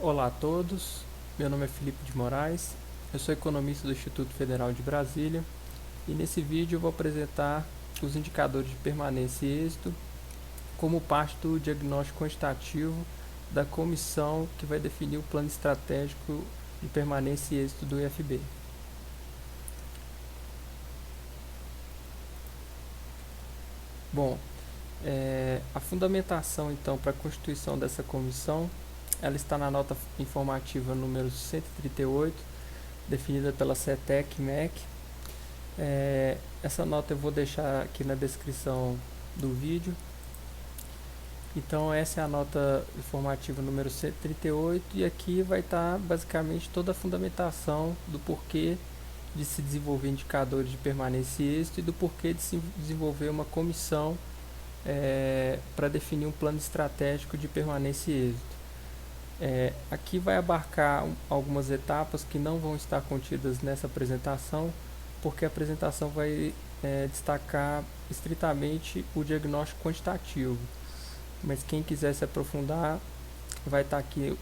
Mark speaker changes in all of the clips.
Speaker 1: Olá a todos, meu nome é Felipe de Moraes, eu sou economista do Instituto Federal de Brasília e nesse vídeo eu vou apresentar os indicadores de permanência e êxito como parte do diagnóstico quantitativo da comissão que vai definir o plano estratégico de permanência e êxito do IFB. Bom, a fundamentação então para a constituição dessa comissão, ela está na nota informativa número 138, definida pela CETEC-MEC. Essa nota eu vou deixar aqui na descrição do vídeo. Então essa é a nota informativa número 138 e aqui vai estar basicamente toda a fundamentação do porquê de se desenvolver indicadores de permanência e êxito e do porquê de se desenvolver uma comissão para definir um plano estratégico de permanência e êxito. Aqui vai abarcar algumas etapas que não vão estar contidas nessa apresentação, porque a apresentação vai destacar estritamente o diagnóstico quantitativo. Mas quem quiser se aprofundar, vai estar aqui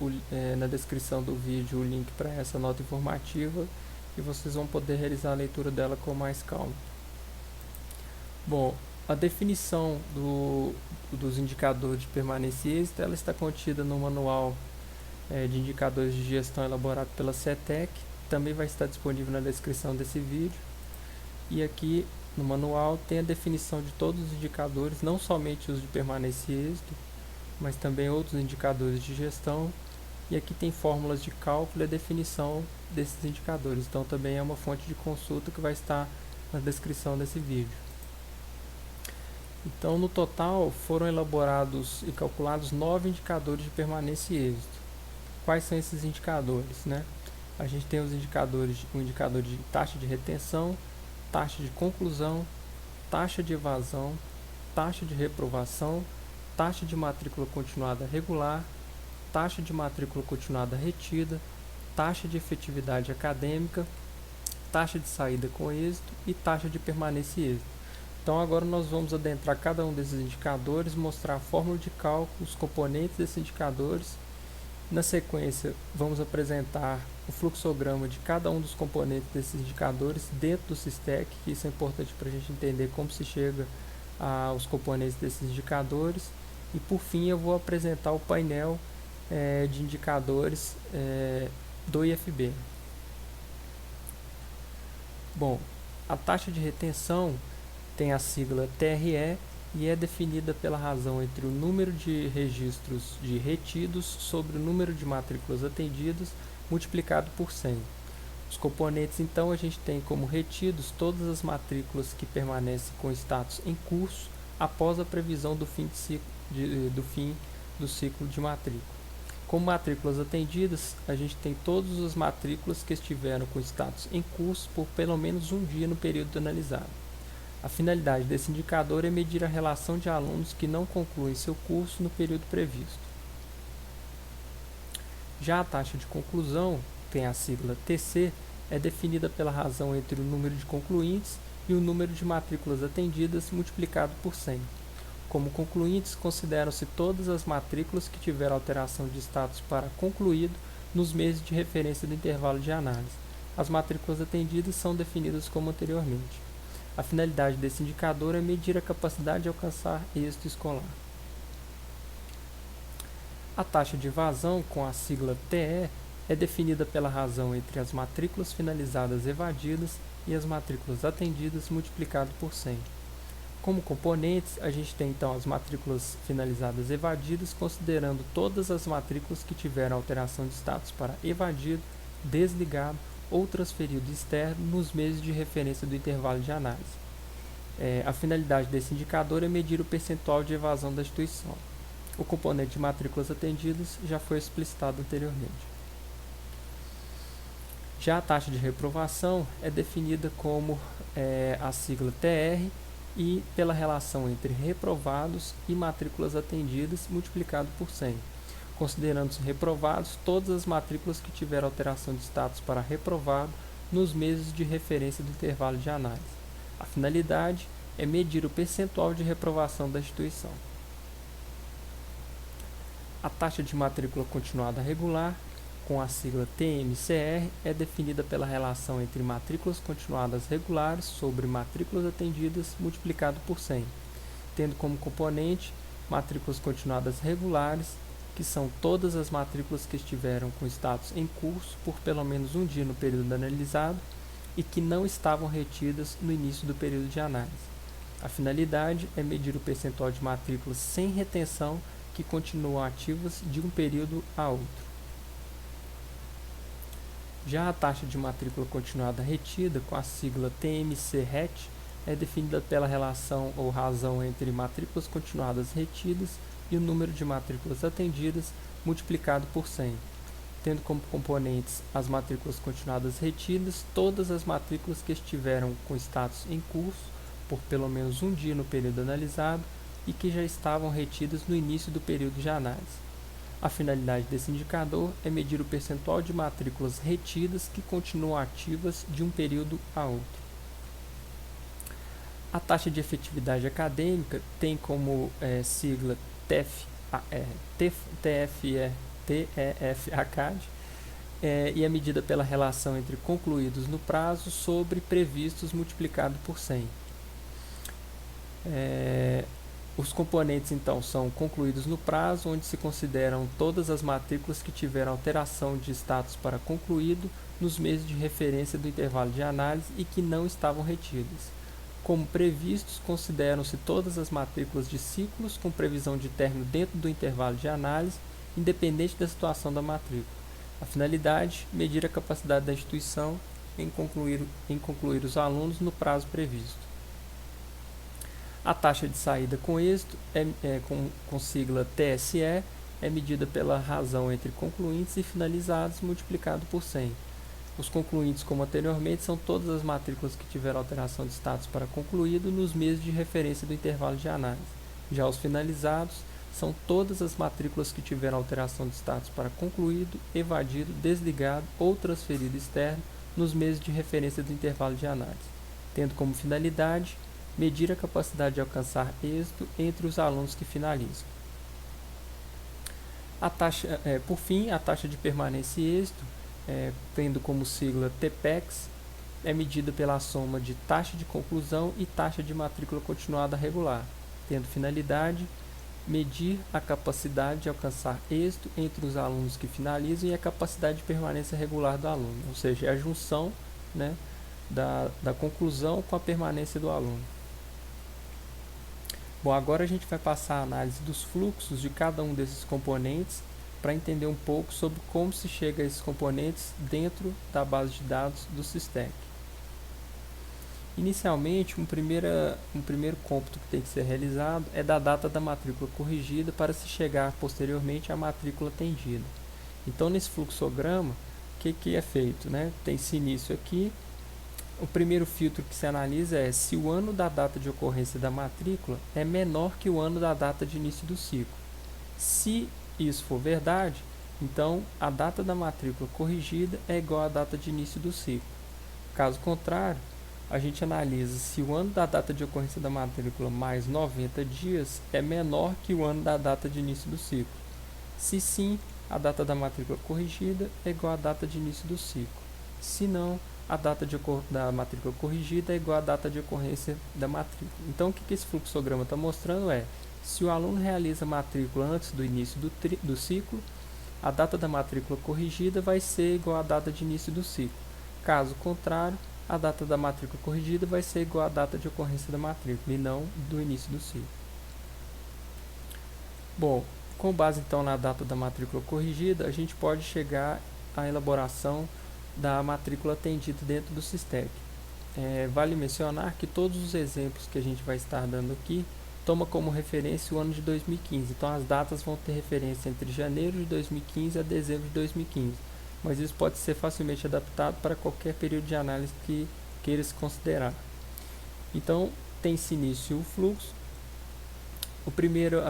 Speaker 1: na descrição do vídeo o link para essa nota informativa e vocês vão poder realizar a leitura dela com mais calma. Bom, a definição dos indicadores de permanência e êxito, ela está contida no manual de indicadores de gestão elaborado pela CETEC, também vai estar disponível na descrição desse vídeo. E aqui no manual tem a definição de todos os indicadores, não somente os de permanência e êxito, mas também outros indicadores de gestão. E aqui tem fórmulas de cálculo e a definição desses indicadores. Então também é uma fonte de consulta que vai estar na descrição desse vídeo. Então no total foram elaborados e calculados 9 indicadores de permanência e êxito. Quais são esses indicadores, né? A gente tem os indicadores, o indicador de taxa de retenção, taxa de conclusão, taxa de evasão, taxa de reprovação, taxa de matrícula continuada regular, taxa de matrícula continuada retida, taxa de efetividade acadêmica, taxa de saída com êxito e taxa de permanência e êxito. Então agora nós vamos adentrar cada um desses indicadores, mostrar a fórmula de cálculo, os componentes desses indicadores. Na sequência, vamos apresentar o fluxograma de cada um dos componentes desses indicadores dentro do SYSTEC, que isso é importante para a gente entender como se chega aos componentes desses indicadores. E por fim, eu vou apresentar o painel de indicadores do IFB. Bom, a taxa de retenção tem a sigla TRE e é definida pela razão entre o número de registros de retidos sobre o número de matrículas atendidas multiplicado por 100. Os componentes, então, a gente tem como retidos todas as matrículas que permanecem com status em curso após a previsão do fim do ciclo de matrícula. Como matrículas atendidas, a gente tem todas as matrículas que estiveram com status em curso por pelo menos um dia no período analisado. A finalidade desse indicador é medir a relação de alunos que não concluem seu curso no período previsto. Já a taxa de conclusão, tem a sigla TC, é definida pela razão entre o número de concluintes e o número de matrículas atendidas multiplicado por 100. Como concluintes, consideram-se todas as matrículas que tiveram alteração de status para concluído nos meses de referência do intervalo de análise. As matrículas atendidas são definidas como anteriormente. A finalidade desse indicador é medir a capacidade de alcançar êxito escolar. A taxa de evasão, com a sigla TE, é definida pela razão entre as matrículas finalizadas evadidas e as matrículas atendidas multiplicado por 100. Como componentes, a gente tem então as matrículas finalizadas evadidas, considerando todas as matrículas que tiveram alteração de status para evadido, desligado ou transferido externo nos meses de referência do intervalo de análise. A finalidade desse indicador é medir o percentual de evasão da instituição. O componente de matrículas atendidas já foi explicitado anteriormente. Já a taxa de reprovação é definida como a sigla TR e pela relação entre reprovados e matrículas atendidas multiplicado por 100. Considerando-se reprovados todas as matrículas que tiveram alteração de status para reprovado nos meses de referência do intervalo de análise. A finalidade é medir o percentual de reprovação da instituição. A taxa de matrícula continuada regular com a sigla TMCR, é definida pela relação entre matrículas continuadas regulares sobre matrículas atendidas multiplicado por 100, tendo como componente matrículas continuadas regulares, que são todas as matrículas que estiveram com status em curso por pelo menos um dia no período analisado e que não estavam retidas no início do período de análise. A finalidade é medir o percentual de matrículas sem retenção que continuam ativas de um período a outro. Já a taxa de matrícula continuada retida, com a sigla TMC-RET, é definida pela relação ou razão entre matrículas continuadas retidas e o número de matrículas atendidas multiplicado por 100, tendo como componentes as matrículas continuadas retidas, todas as matrículas que estiveram com status em curso por pelo menos um dia no período analisado e que já estavam retidas no início do período de análise. A finalidade desse indicador é medir o percentual de matrículas retidas que continuam ativas de um período a outro. A taxa de efetividade acadêmica tem como sigla TEF-ACAD e é medida pela relação entre concluídos no prazo sobre previstos multiplicado por 100. Os componentes, então, são concluídos no prazo, onde se consideram todas as matrículas que tiveram alteração de status para concluído nos meses de referência do intervalo de análise e que não estavam retidas. Como previstos, consideram-se todas as matrículas de ciclos com previsão de término dentro do intervalo de análise, independente da situação da matrícula. A finalidade, medir a capacidade da instituição em concluir os alunos no prazo previsto. A taxa de saída com êxito, com sigla TSE, é medida pela razão entre concluintes e finalizados multiplicado por 100. Os concluintes, como anteriormente, são todas as matrículas que tiveram alteração de status para concluído nos meses de referência do intervalo de análise. Já os finalizados são todas as matrículas que tiveram alteração de status para concluído, evadido, desligado ou transferido externo nos meses de referência do intervalo de análise, tendo como finalidade medir a capacidade de alcançar êxito entre os alunos que finalizam. Por fim, a taxa de permanência e êxito, tendo como sigla TPEX, é medida pela soma de taxa de conclusão e taxa de matrícula continuada regular, tendo finalidade medir a capacidade de alcançar êxito entre os alunos que finalizam e a capacidade de permanência regular do aluno, ou seja, é a junção, né, da conclusão com a permanência do aluno. Bom, agora a gente vai passar a análise dos fluxos de cada um desses componentes para entender um pouco sobre como se chega a esses componentes dentro da base de dados do SysTech. Inicialmente, um primeiro cômputo que tem que ser realizado é da data da matrícula corrigida para se chegar posteriormente à matrícula atendida. Então, nesse fluxograma, o que é feito, né? Tem esse início aqui. O primeiro filtro que se analisa é se o ano da data de ocorrência da matrícula é menor que o ano da data de início do ciclo. Se isso for verdade, então a data da matrícula corrigida é igual à data de início do ciclo. Caso contrário, a gente analisa se o ano da data de ocorrência da matrícula mais 90 dias é menor que o ano da data de início do ciclo. Se sim, a data da matrícula corrigida é igual à data de início do ciclo. Se não, a data da matrícula corrigida é igual à data de ocorrência da matrícula. Então, o que esse fluxograma está mostrando é, se o aluno realiza a matrícula antes do início do ciclo, a data da matrícula corrigida vai ser igual à data de início do ciclo. Caso contrário, a data da matrícula corrigida vai ser igual à data de ocorrência da matrícula, e não do início do ciclo. Bom, com base então na data da matrícula corrigida, a gente pode chegar à elaboração da matrícula atendida dentro do SysTech. Vale mencionar que todos os exemplos que a gente vai estar dando aqui toma como referência o ano de 2015. Então, as datas vão ter referência entre janeiro de 2015 a dezembro de 2015. Mas isso pode ser facilmente adaptado para qualquer período de análise que queira se considerar. Então, tem-se início o fluxo. A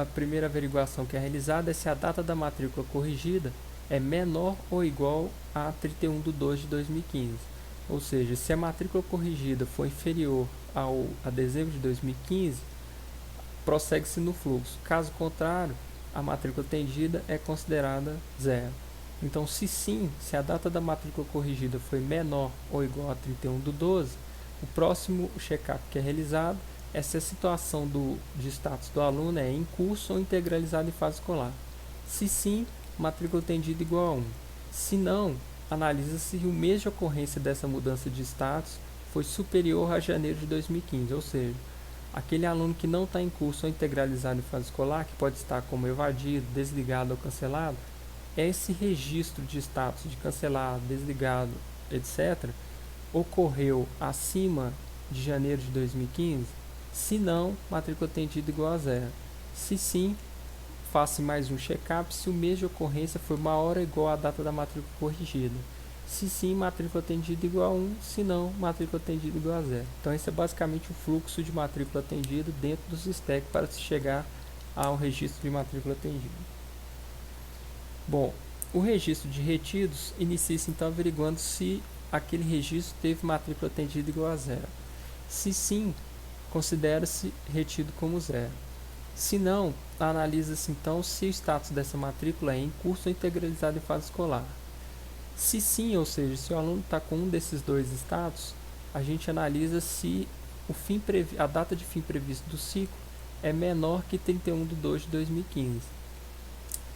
Speaker 1: primeira averiguação que é realizada é se a data da matrícula corrigida é menor ou igual a 31/2/2015. Ou seja, se a matrícula corrigida for inferior a dezembro de 2015, prossegue-se no fluxo. Caso contrário, a matrícula atendida é considerada zero. Então, se sim, se a data da matrícula corrigida foi menor ou igual a 31/12, o próximo check-up que é realizado é se a situação de status do aluno é em curso ou integralizado em fase escolar. Se sim, matrícula tendida igual a 1. Se não, analisa-se o mês de ocorrência dessa mudança de status foi superior a janeiro de 2015, ou seja, aquele aluno que não está em curso ou integralizado em fase escolar, que pode estar como evadido, desligado ou cancelado, esse registro de status de cancelado, desligado, etc., ocorreu acima de janeiro de 2015? Se não, matrícula tendida igual a 0. Se sim, faça mais um check-up se o mês de ocorrência foi maior ou igual à data da matrícula corrigida. Se sim, matrícula tendida igual a 1, se não, matrícula tendida igual a 0. Então, esse é basicamente o fluxo de matrícula tendida dentro do SISTEC para se chegar ao registro de matrícula tendida. Bom, o registro de retidos inicia-se então averiguando se aquele registro teve matrícula tendida igual a 0. Se sim, considera-se retido como 0. Se não, analisa-se então se o status dessa matrícula é em curso ou integralizado em fase escolar. Se sim, ou seja, se o aluno está com um desses dois status, a gente analisa se a data de fim previsto do ciclo é menor que 31/2 de 2015.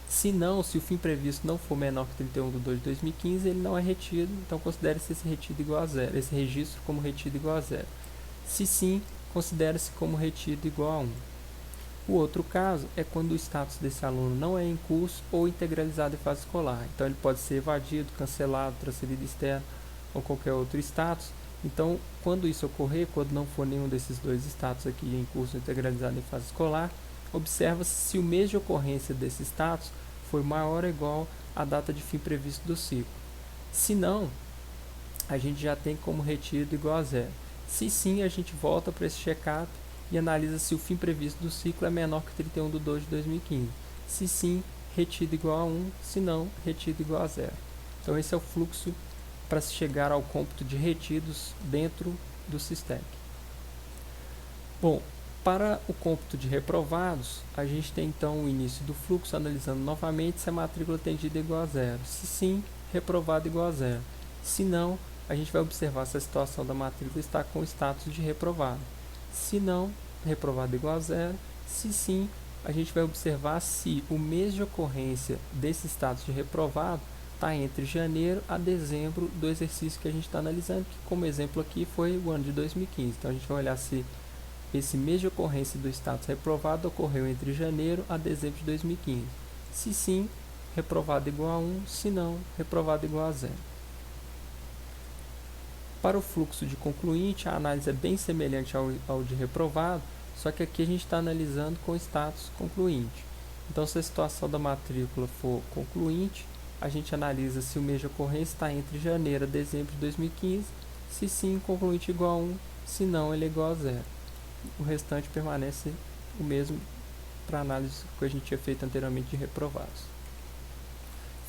Speaker 1: Se não, se o fim previsto não for menor que 31/2 de 2015, ele não é retido, então considere-se esse retido igual a 0, esse registro como retido igual a 0. Se sim, considere-se como retido igual a 1. O outro caso é quando o status desse aluno não é em curso ou integralizado em fase escolar. Então, ele pode ser evadido, cancelado, transferido externo ou qualquer outro status. Então, quando isso ocorrer, quando não for nenhum desses dois status aqui em curso ou integralizado em fase escolar, observa-se se o mês de ocorrência desse status foi maior ou igual à data de fim previsto do ciclo. Se não, a gente já tem como retido igual a 0. Se sim, a gente volta para esse check-up e analisa se o fim previsto do ciclo é menor que 31/2 de 2015. Se sim, retido igual a 1, se não, retido igual a 0. Então, esse é o fluxo para se chegar ao cômputo de retidos dentro do SISTEC. Bom, para o cômputo de reprovados, a gente tem então o início do fluxo, analisando novamente se a matrícula tendida é igual a 0. Se sim, reprovado igual a 0. Se não, a gente vai observar se a situação da matrícula está com status de reprovado. Se não, reprovado igual a 0. Se sim, a gente vai observar se o mês de ocorrência desse status de reprovado está entre janeiro a dezembro do exercício que a gente está analisando, que como exemplo aqui foi o ano de 2015. Então, a gente vai olhar se esse mês de ocorrência do status reprovado ocorreu entre janeiro a dezembro de 2015. Se sim, reprovado igual a 1. Se não, reprovado igual a 0. Para o fluxo de concluinte, a análise é bem semelhante ao de reprovado, só que aqui a gente está analisando com status concluinte. Então, se a situação da matrícula for concluinte, a gente analisa se o mês de ocorrência está entre janeiro a dezembro de 2015. Se sim, concluinte igual a 1. Se não, ele é igual a 0. O restante permanece o mesmo para a análise que a gente tinha feito anteriormente de reprovados.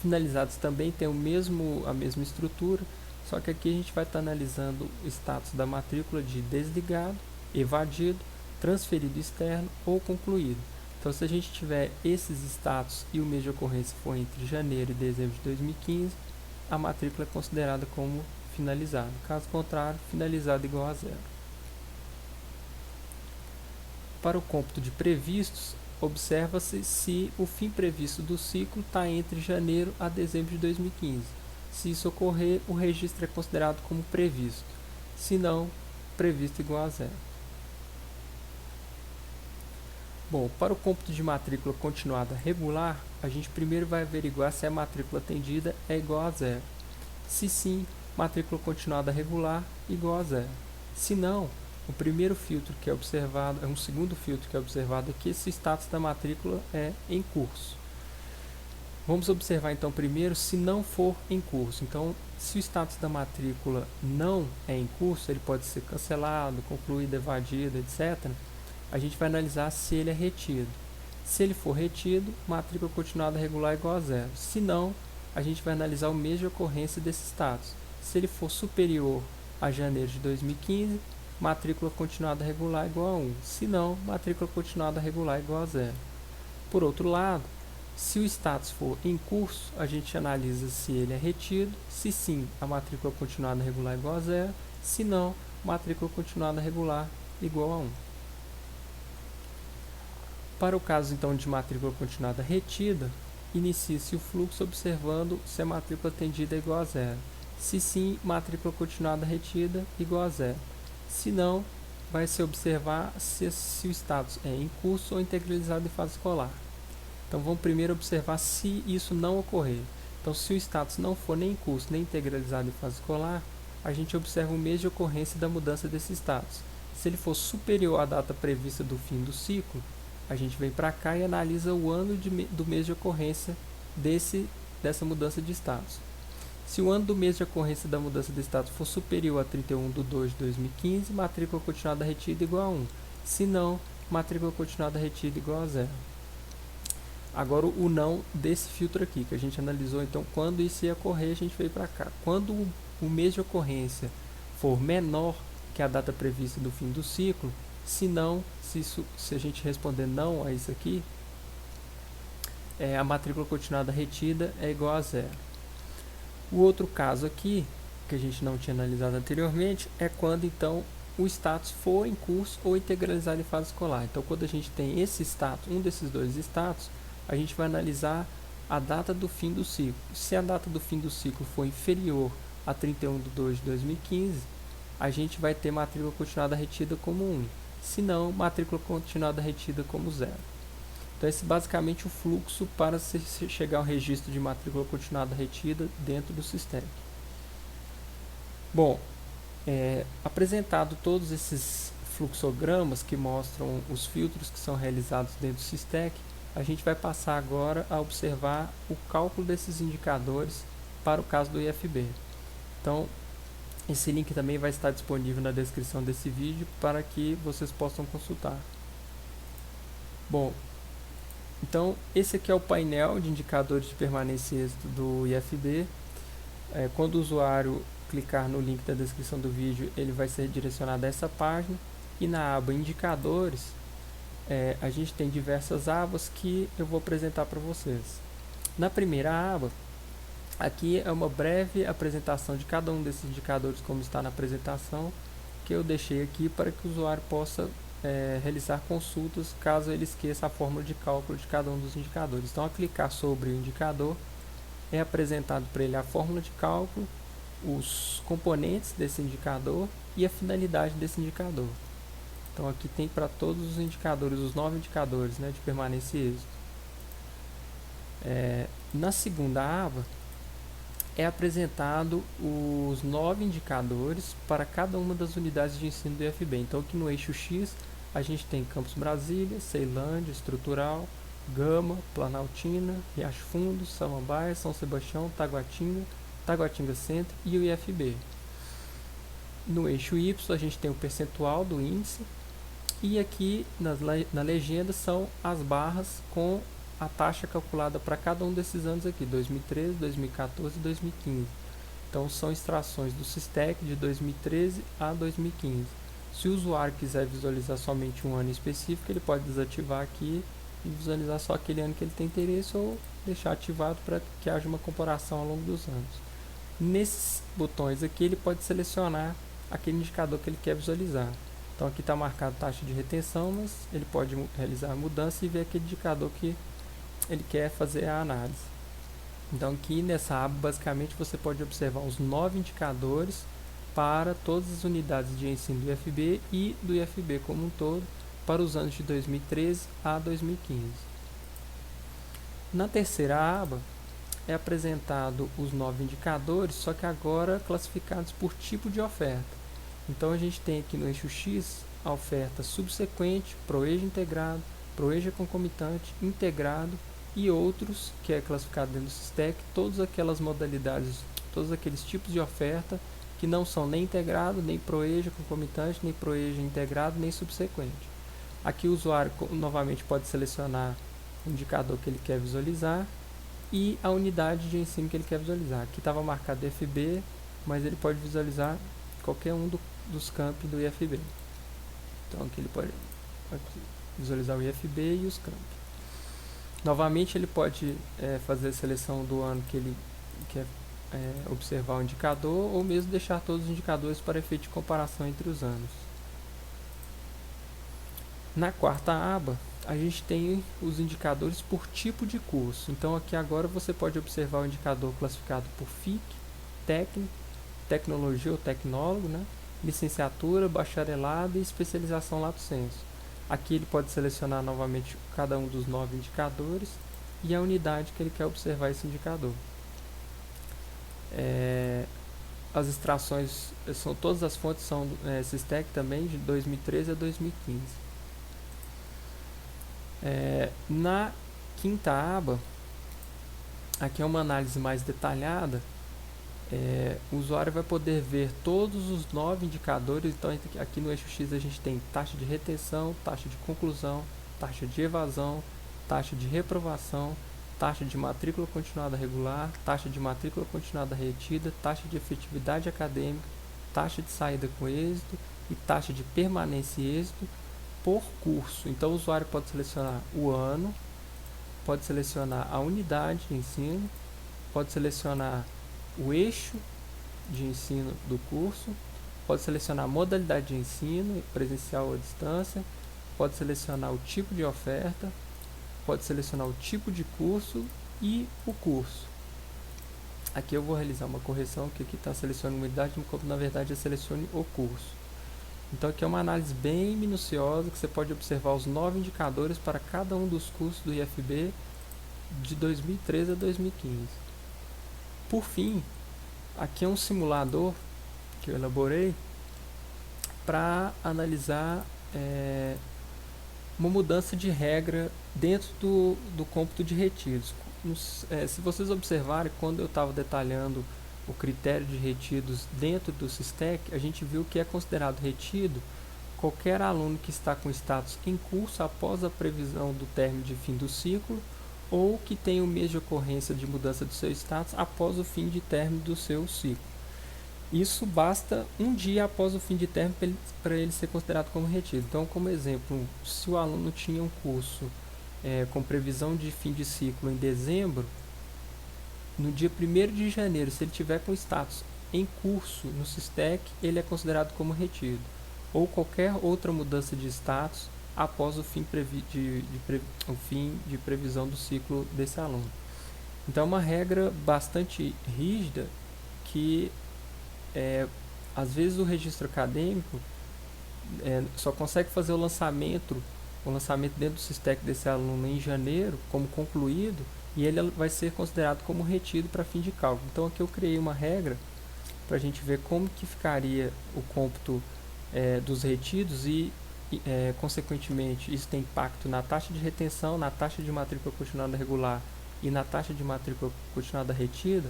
Speaker 1: Finalizados também tem a mesma estrutura, só que aqui a gente vai estar analisando o status da matrícula de desligado, evadido, transferido externo ou concluído. Então, se a gente tiver esses status e o mês de ocorrência for entre janeiro e dezembro de 2015, a matrícula é considerada como finalizada. Caso contrário, finalizada igual a 0. Para o cômputo de previstos, observa-se se o fim previsto do ciclo está entre janeiro a dezembro de 2015. Se isso ocorrer, o registro é considerado como previsto. Se não, previsto igual a 0. Bom, para o cômputo de matrícula continuada regular, a gente primeiro vai averiguar se a matrícula tendida é igual a 0. Se sim, matrícula continuada regular igual a 0. Se não, o primeiro filtro que é observado, um segundo filtro que é observado aqui, se o status da matrícula é em curso. Vamos observar então primeiro se não for em curso. Então, se o status da matrícula não é em curso, ele pode ser cancelado, concluído, evadido, etc. A gente vai analisar se ele é retido. Se ele for retido, matrícula continuada regular igual a 0. Se não, a gente vai analisar o mês de ocorrência desse status. Se ele for superior a janeiro de 2015, matrícula continuada regular igual a 1. Se não, matrícula continuada regular igual a 0. Por outro lado, Se o status for em curso, a gente analisa se ele é retido. Se sim, a matrícula continuada regular igual a 0. Se não, matrícula continuada regular igual a 1. Para o caso então de matrícula continuada retida, inicie-se o fluxo observando se a matrícula atendida é igual a 0. Se sim, matrícula continuada retida igual a 0. Se não, vai se observar se o status é em curso ou integralizado em fase escolar. Então vamos primeiro observar se isso não ocorrer. Então se o status não for nem em curso nem integralizado em fase escolar, a gente observa o mês de ocorrência da mudança desse status. Se ele for superior à data prevista do fim do ciclo, a gente vem para cá e analisa o ano do mês de ocorrência dessa mudança de status. Se o ano do mês de ocorrência da mudança de status for superior a 31/2/2015, matrícula continuada retida igual a 1. Se não, matrícula continuada retida igual a 0. Agora o não desse filtro aqui, que a gente analisou, então quando isso ia ocorrer, a gente veio para cá. Quando o mês de ocorrência for menor que a data prevista do fim do ciclo, se a gente responder não a isso aqui, a matrícula continuada retida é igual a 0. O outro caso aqui, que a gente não tinha analisado anteriormente, é quando então o status for em curso ou integralizado em fase escolar. Então quando a gente tem esse status, um desses dois status, a gente vai analisar a data do fim do ciclo. Se a data do fim do ciclo for inferior a 31/2/2015, a gente vai ter matrícula continuada retida como 1. Se não, matrícula continuada retida como 0. Então esse é basicamente o fluxo para se chegar ao registro de matrícula continuada retida dentro do SISTEC. Bom, apresentado todos esses fluxogramas que mostram os filtros que são realizados dentro do SISTEC, a gente vai passar agora a observar o cálculo desses indicadores para o caso do IFB. Então, esse link também vai estar disponível na descrição desse vídeo para que vocês possam consultar. Bom, então esse aqui é o painel de indicadores de permanência e êxito do IFB. Quando o usuário clicar no link da descrição do vídeo, ele vai ser direcionado a essa página, e na aba indicadores, a gente tem diversas abas que eu vou apresentar para vocês. Na primeira aba, aqui é uma breve apresentação de cada um desses indicadores, como está na apresentação, que eu deixei aqui para que o usuário possa realizar consultas caso ele esqueça a fórmula de cálculo de cada um dos indicadores. Então, ao clicar sobre o indicador, é apresentado para ele a fórmula de cálculo, os componentes desse indicador e a finalidade desse indicador. Então, aqui tem para todos os indicadores, os 9 indicadores, de permanência e êxito. Na segunda aba, é apresentado os 9 indicadores para cada uma das unidades de ensino do IFB. Então, aqui no eixo X, a gente tem Campus Brasília, Ceilândia, Estrutural, Gama, Planaltina, Riacho Fundo, Samambaia, São Sebastião, Taguatinga, Taguatinga Centro e o IFB. No eixo Y, a gente tem o percentual do índice, e aqui na legenda são as barras com a taxa calculada para cada um desses anos aqui, 2013, 2014 e 2015. Então são extrações do SISTEC de 2013 a 2015. Se o usuário quiser visualizar somente um ano específico, ele pode desativar aqui e visualizar só aquele ano que ele tem interesse, ou deixar ativado para que haja uma comparação ao longo dos anos. Nesses botões aqui, ele pode selecionar aquele indicador que ele quer visualizar. Então aqui está marcado taxa de retenção, mas ele pode realizar a mudança e ver aquele indicador que ele quer fazer a análise. Então aqui nessa aba, basicamente, você pode observar os 9 indicadores para todas as unidades de ensino do IFB e do IFB como um todo, para os anos de 2013 a 2015. Na terceira aba, é apresentado os 9 indicadores, só que agora classificados por tipo de oferta. Então a gente tem aqui no eixo X a oferta subsequente, ProEja integrado, ProEja concomitante, integrado e outros, que é classificado dentro do SISTEC, todas aquelas modalidades, todos aqueles tipos de oferta que não são nem integrado, nem ProEja concomitante, nem ProEja integrado, nem subsequente. Aqui o usuário novamente pode selecionar o indicador que ele quer visualizar e a unidade de ensino que ele quer visualizar. Aqui estava marcado IFB, mas ele pode visualizar qualquer um dos campi do IFB. Então aqui ele pode visualizar o IFB e os campi. Novamente ele pode fazer a seleção do ano que ele quer observar o indicador, ou mesmo deixar todos os indicadores para efeito de comparação entre os anos. Na quarta aba, a gente tem os indicadores por tipo de curso. Então aqui agora você pode observar o indicador classificado por FIC, técnico, tecnologia ou tecnólogo, né? Licenciatura, bacharelado e especialização lato sensu. Aqui ele pode selecionar novamente cada um dos 9 indicadores e a unidade que ele quer observar esse indicador. As extrações, todas as fontes são SysTech também, de 2013 a 2015. Na quinta aba, aqui é uma análise mais detalhada. O usuário vai poder ver todos os 9 indicadores. Então aqui no eixo X a gente tem taxa de retenção, taxa de conclusão, taxa de evasão, taxa de reprovação, taxa de matrícula continuada regular, taxa de matrícula continuada retida, taxa de efetividade acadêmica, taxa de saída com êxito e taxa de permanência e êxito por curso. Então o usuário pode selecionar o ano, pode selecionar a unidade de ensino, pode selecionar o eixo de ensino do curso, pode selecionar a modalidade de ensino, presencial ou à distância, pode selecionar o tipo de oferta, pode selecionar o tipo de curso e o curso. Aqui eu vou realizar uma correção, que aqui está selecionando uma unidade, enquanto na verdade eu selecione o curso. Então aqui é uma análise bem minuciosa, que você pode observar os 9 indicadores para cada um dos cursos do IFB de 2013 a 2015. Por fim, aqui é um simulador que eu elaborei para analisar uma mudança de regra dentro do cômputo de retidos. Se vocês observarem, quando eu estava detalhando o critério de retidos dentro do SysTech, a gente viu que é considerado retido qualquer aluno que está com status em curso após a previsão do término de fim do ciclo, ou que tem o mês de ocorrência de mudança do seu status após o fim de término do seu ciclo. Isso basta um dia após o fim de término para ele ser considerado como retido. Então, como exemplo, se o aluno tinha um curso com previsão de fim de ciclo em dezembro, no dia 1º de janeiro, se ele tiver com status em curso no SysTech, ele é considerado como retido. Ou qualquer outra mudança de status após o fim de previsão do ciclo desse aluno. Então é uma regra bastante rígida que às vezes o registro acadêmico só consegue fazer o lançamento dentro do SysTech desse aluno em janeiro como concluído, e ele vai ser considerado como retido para fim de cálculo. Então aqui eu criei uma regra para a gente ver como que ficaria o cômputo dos retidos e consequentemente isso tem impacto na taxa de retenção, na taxa de matrícula continuada regular e na taxa de matrícula continuada retida,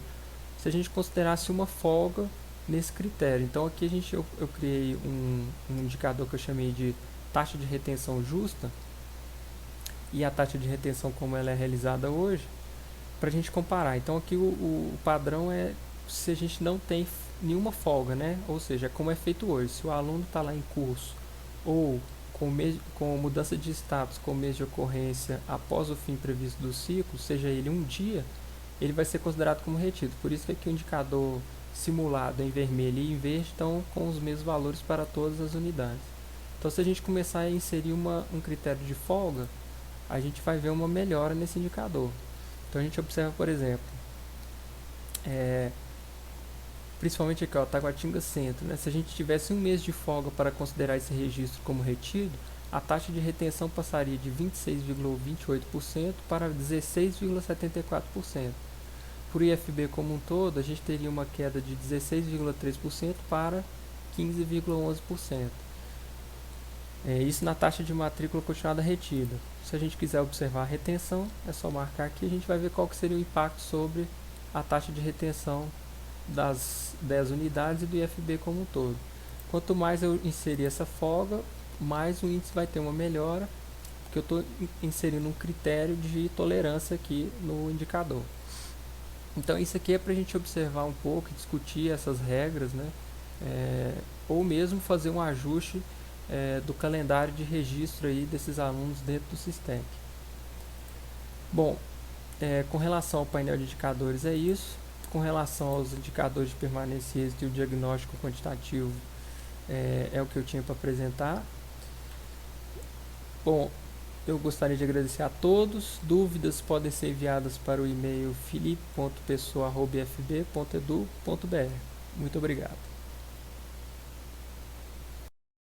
Speaker 1: se a gente considerasse uma folga nesse critério. Então aqui eu criei um indicador que eu chamei de taxa de retenção justa e a taxa de retenção como ela é realizada hoje, para a gente comparar. Então aqui o padrão é se a gente não tem nenhuma folga, né? Ou seja, como é feito hoje. Se o aluno está lá em curso ou com mudança de status com mês de ocorrência após o fim previsto do ciclo, seja ele um dia, ele vai ser considerado como retido. Por isso que aqui o indicador simulado em vermelho e em verde estão com os mesmos valores para todas as unidades. Então, se a gente começar a inserir um critério de folga, a gente vai ver uma melhora nesse indicador. Então, a gente observa, por exemplo, principalmente aqui, Taguatinga Centro, né? Se a gente tivesse um mês de folga para considerar esse registro como retido, a taxa de retenção passaria de 26,28% para 16,74%. Por IFB como um todo, a gente teria uma queda de 16,3% para 15,11%. Isso na taxa de matrícula continuada retida. Se a gente quiser observar a retenção, é só marcar aqui e a gente vai ver qual que seria o impacto sobre a taxa de retenção das 10 unidades e do IFB como um todo. Quanto mais eu inserir essa folga, mais o índice vai ter uma melhora, porque eu estou inserindo um critério de tolerância aqui no indicador. Então isso aqui é para a gente observar um pouco e discutir essas regras, né? Ou mesmo fazer um ajuste do calendário de registro aí desses alunos dentro do SysTech. Bom, com relação ao painel de indicadores é isso. Com relação aos indicadores de permanência e êxito e o diagnóstico quantitativo, é o que eu tinha para apresentar. Bom, eu gostaria de agradecer a todos. Dúvidas podem ser enviadas para o e-mail filipe.pessoa@fb.edu.br. Muito obrigado.